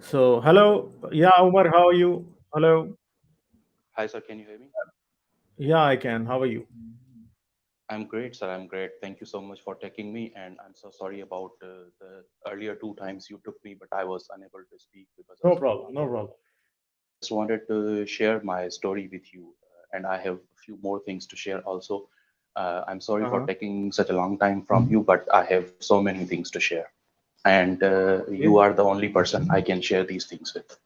So, hello. Yeah, Umar, how are you? Hello. Hi, sir. Can you hear me? Yeah, I can. How are you? I'm great, sir. I'm great. Thank you so much for taking me. And I'm so sorry about the earlier two times you took me, but I was unable to speak because of No some problem. work. No problem. I just wanted to share my story with you. And I have a few more things to share also. I'm sorry for Uh-huh. taking such a long time from you, but I have so many things to share. And you Okay. are the only person I can share these things with.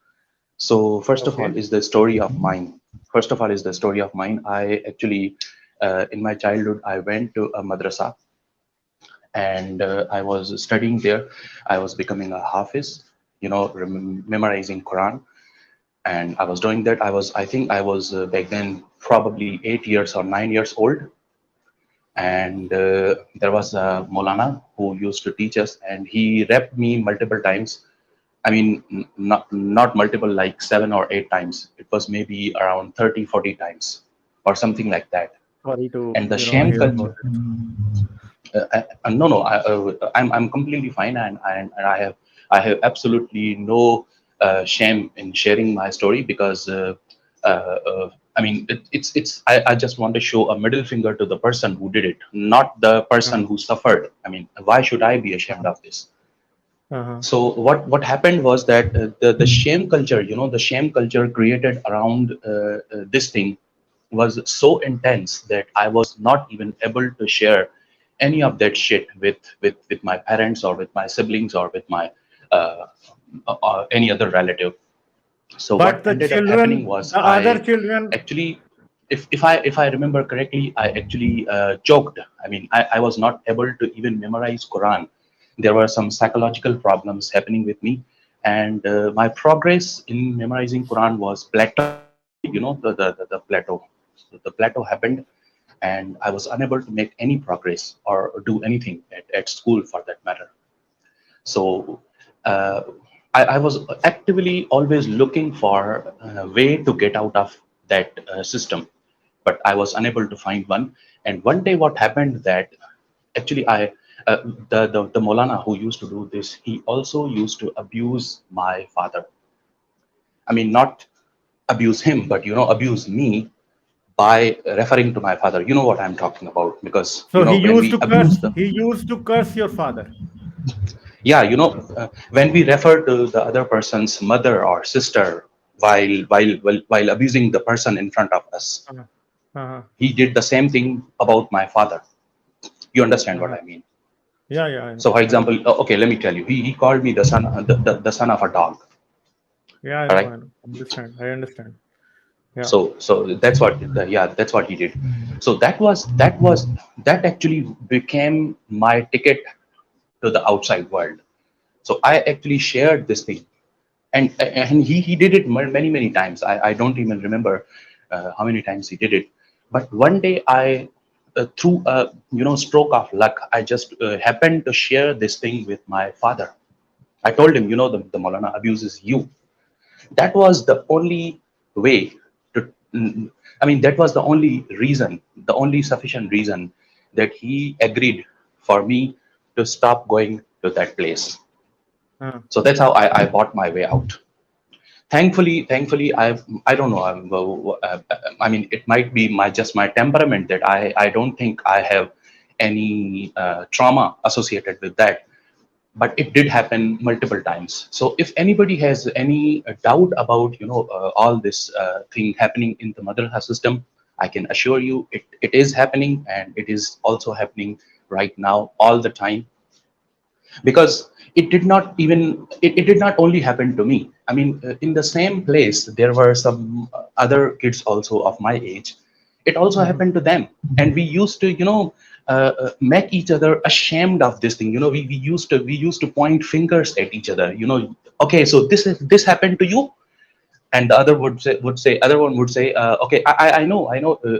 So first of all Okay. is the story of mine. First of all is the story of mine. I actually, in my childhood, I went to a madrasa and I was studying there. I was becoming a hafiz, memorizing Quran, and I was doing that. I think I was back then probably 8 years or 9 years old, and there was a Molana who used to teach us, and he repped me multiple times. I mean, not multiple, like 7 or 8 times. It was maybe around 30, 40 times or something like that. Sorry And to, the shame hear culture, about it. no, no, I'm completely fine, and I have absolutely no shame in sharing my story because I mean I just want to show a middle finger to the person who did it, not the person Uh-huh. who suffered. I mean, why should I be ashamed Uh-huh. of this? Uh-huh. So what happened was that the shame culture, the shame culture created around this thing was so intense that I was not even able to share any of that shit with my parents or with my siblings or with my uh, any other relative. So what But the ended up happening children, was the other I children, actually, if I remember correctly, I actually choked. I mean, I was not able to even memorize Quran. There were some psychological problems happening with me, and my progress in memorizing Quran was plateaued. The plateau. So the plateau happened, and I was unable to make any progress or do anything at school for that matter. So uh, I was actively always looking for a way to get out of that system, but I was unable to find one. And one day, what happened that actually the Molana who used to do this, he also used to abuse my father. I mean, not abuse him, but abuse me by referring to my father. You know what I'm talking about, because so he when used we to abuse curse. them. He used to curse your father. Yeah, when we refer to the other person's mother or sister while abusing the person in front of us, Uh-huh. Uh-huh. he did the same thing about my father. You understand what Uh-huh. I mean? Yeah, yeah, I So know. for I know. example, okay, let me tell you, he called me the son of a dog. Yeah, I All know. right. I know. Understand. I understand. Yeah. So that's what he did. So that actually became my ticket to the outside world. So I actually shared this thing, and he did it many times. I don't even remember how many times he did it. But one day I, through a stroke of luck, I just happened to share this thing with my father. I told him, the Maulana abuses you. That was the only way to. I mean, that was the only reason, the only sufficient reason that he agreed for me to stop going to that place. Uh-huh. So that's how I bought my way out. Thankfully, I don't know. I mean, it might be my temperament that I don't think I have any trauma associated with that, but it did happen multiple times. So if anybody has any doubt about all this thing happening in the madrasa system, I can assure you it is happening, and it is also happening right now all the time, because it did not only happen to me. I mean, in the same place there were some other kids also of my age. It also Uh-huh. happened to them, and we used to make each other ashamed of this thing. We used to point fingers at each other. Okay, so this happened to you, and the other would say other one would say, okay, I know,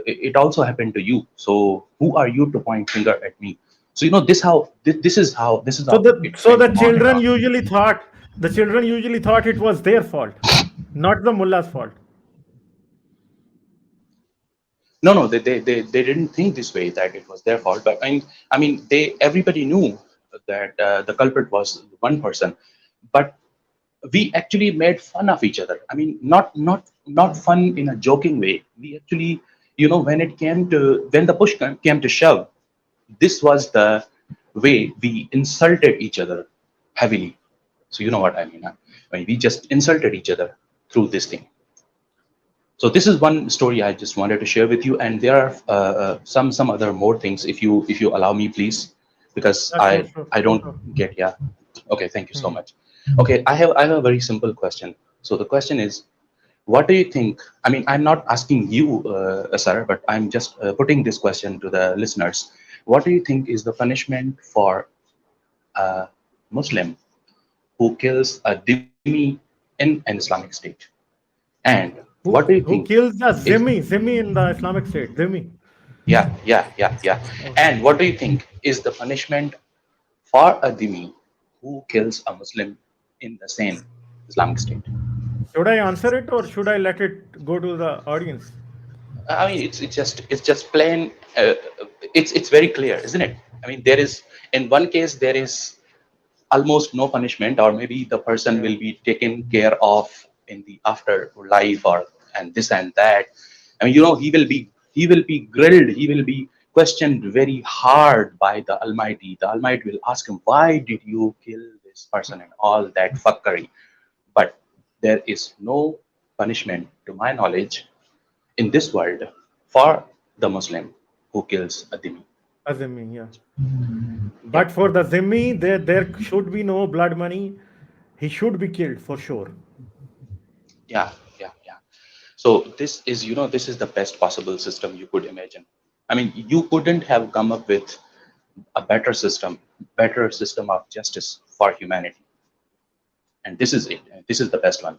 it also happened to you, so who are you to point finger at me? So this is how So the it so went the on and children on. usually thought it was their fault, not the mullah's fault. No, they didn't think this way, that it was their fault. But I mean, they everybody knew that the culprit was one person. But we actually made fun of each other. I mean, not fun in a joking way. We actually, when it came to when the push came to shove, this was the way we insulted each other heavily. So you know what I mean? Huh? I mean, we just insulted each other through this thing. So this is one story I just wanted to share with you, and there are some other more things if you allow me, please, because Yeah, sure, I sure, I don't sure. get. Yeah. Okay, thank you so Mhm. much. Okay, I have a very simple question. So the question is, what do you think? I mean, I'm not asking you, sir, but I'm just putting this question to the listeners. What do you think is the punishment for a Muslim who kills a dhimmi in an Islamic state? And what do you think Who kills the is Zimmi in the Islamic State? Zimmi. yeah. Okay. And what do you think is the punishment for a dhimmi who kills a Muslim in the same Islamic state? Should I answer it or should I let it go to the audience? I mean, it's just plain. It's very clear, isn't it? I mean, there is in one case there is almost no punishment, or maybe the person Yeah. will be taken care of in the afterlife, or and this and that. I mean, he will be grilled. He will be questioned very hard by the Almighty. The Almighty will ask him, "Why did you kill this person?" and all that fuckery. But there is no punishment, to my knowledge, in this world for the Muslim who kills a dhimmi. A Zimmi, yeah. Yeah, But for the Zimmi, there should be no blood money. He should be killed for sure. yeah. So this is the best possible system you could imagine. I mean, you couldn't have come up with a better system of justice for humanity. And this is it. This is the best one.